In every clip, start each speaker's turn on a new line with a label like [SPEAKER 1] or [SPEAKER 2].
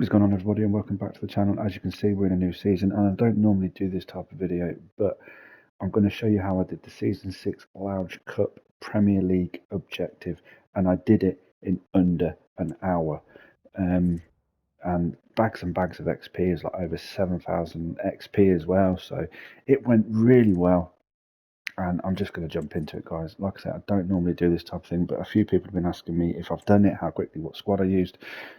[SPEAKER 1] What is going on, everybody, and welcome back to the channel. As you can see, we're in a new season, and I don't normally do this type of video, but I'm going to show you how I did the Season 6 Lounge Cup Premier League objective, and I did it in under an hour. And bags and bags of XP is like over 7,000 XP as well, so it went really well. And I'm just going to jump into it, guys. Like I said, I don't normally do this type of thing, but a few people have been asking me if I've done it, how quickly, what squad I used.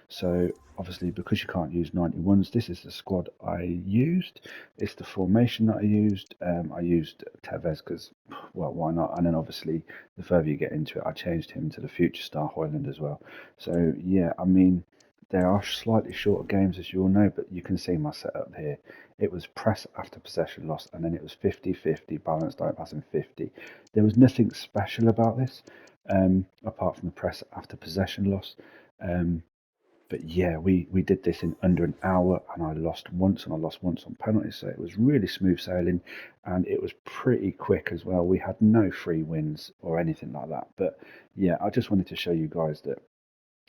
[SPEAKER 1] So obviously, because you can't use 91s, this is the squad I used. It's the formation that I used. I used Tevez because, well, why not? And then obviously, the further you get into it, I changed him to the future star Højlund as well. So yeah, I mean, there are slightly shorter games, as you all know, but you can see my setup here. It was press after possession loss, and then it was 50-50, balanced out passing 50. There was nothing special about this, apart from the press after possession loss. But yeah, we did this in under an hour, and I lost once, and I lost once on penalties, so it was really smooth sailing, and it was pretty quick as well. We had no free wins or anything like that. But yeah, I just wanted to show you guys that,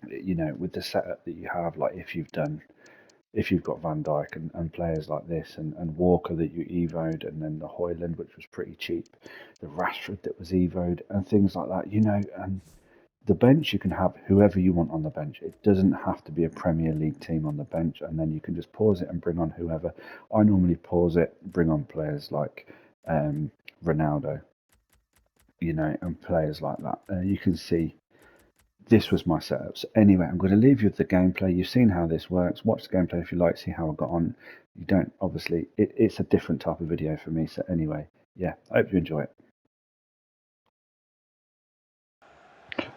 [SPEAKER 1] you know, with the setup that you have, like if you've got Van Dijk and players like this, and Walker that you evoed, and then the Højlund, which was pretty cheap, the Rashford that was evoed, and things like that, you know, and the bench, you can have whoever you want on the bench. It doesn't have to be a Premier League team on the bench, and then you can just pause it and bring on whoever. I normally pause it, bring on players like Ronaldo, you know, and players like that. You can see this was my setup. So anyway, I'm going to leave you with the gameplay. You've seen how this works. Watch the gameplay if you like, see how I got on. You don't, obviously, it's a different type of video for me. So anyway, yeah, I hope you enjoy it.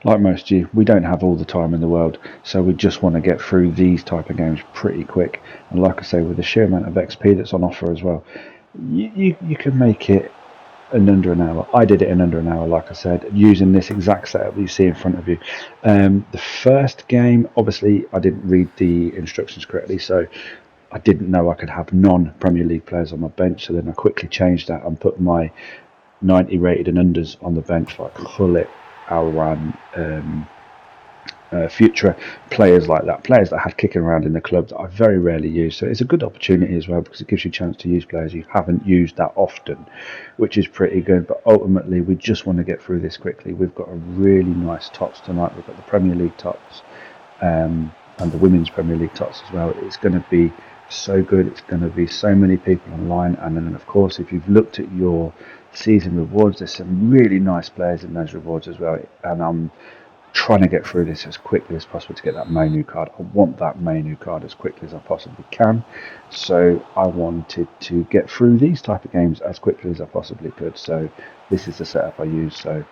[SPEAKER 1] Like most of you, we don't have all the time in the world, so we just want to get through these type of games pretty quick. And like I say, with the sheer amount of XP that's on offer as well, you can make it in under an hour. I did it in under an hour, like I said, using this exact setup that you see in front of you. The first game, obviously, I didn't read the instructions correctly, so I didn't know I could have non-Premier League players on my bench. So then I quickly changed that and put my 90 rated and unders on the bench, like Gullit, Alran, future players like that, players that I had kicking around in the club that I very rarely use. So it's a good opportunity as well, because it gives you a chance to use players you haven't used that often, which is pretty good. But ultimately, we just want to get through this quickly. We've got a really nice tots tonight. We've got the Premier League tots and the Women's Premier League tots as well. It's going to be so good. It's going to be so many people online. And then, of course, if you've looked at your season rewards, there's some really nice players in those rewards as well. And I'm trying to get through this as quickly as possible to get that Manu card. I want that Manu card as quickly as I possibly can. So I wanted to get through these type of games as quickly as I possibly could. So this is the setup I use. So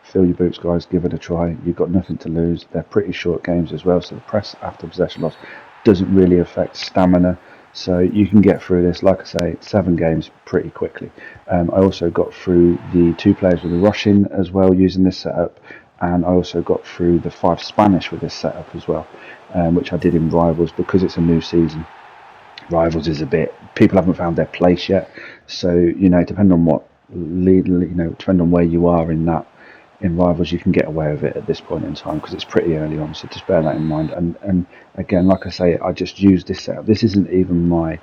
[SPEAKER 1] fill your boots, guys. Give it a try. You've got nothing to lose. They're pretty short games as well. So the press after possession loss doesn't really affect stamina. So you can get through this, like I say, 7 games pretty quickly. I also got through the 2 players with the rushing as well using this setup. And I also got through the 5 Spanish with this setup as well, which I did in Rivals because it's a new season. Rivals is a bit, people haven't found their place yet. So, you know, depending on what lead, you know, depending on where you are in that, in Rivals, you can get away with it at this point in time because it's pretty early on. So just bear that in mind. And again, like I say, I just use this setup. This isn't even my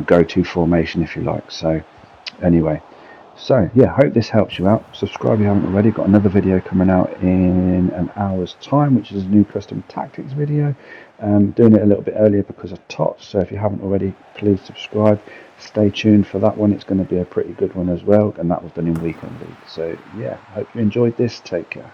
[SPEAKER 1] go-to formation, if you like. So anyway. So yeah, hope this helps you out. Subscribe if you haven't already. Got another video coming out in an hour's time, which is a new custom tactics video. Doing it a little bit earlier because of tots. So if you haven't already, please subscribe. Stay tuned for that one. It's going to be a pretty good one as well. And that was done in Weekend League. So yeah, hope you enjoyed this. Take care.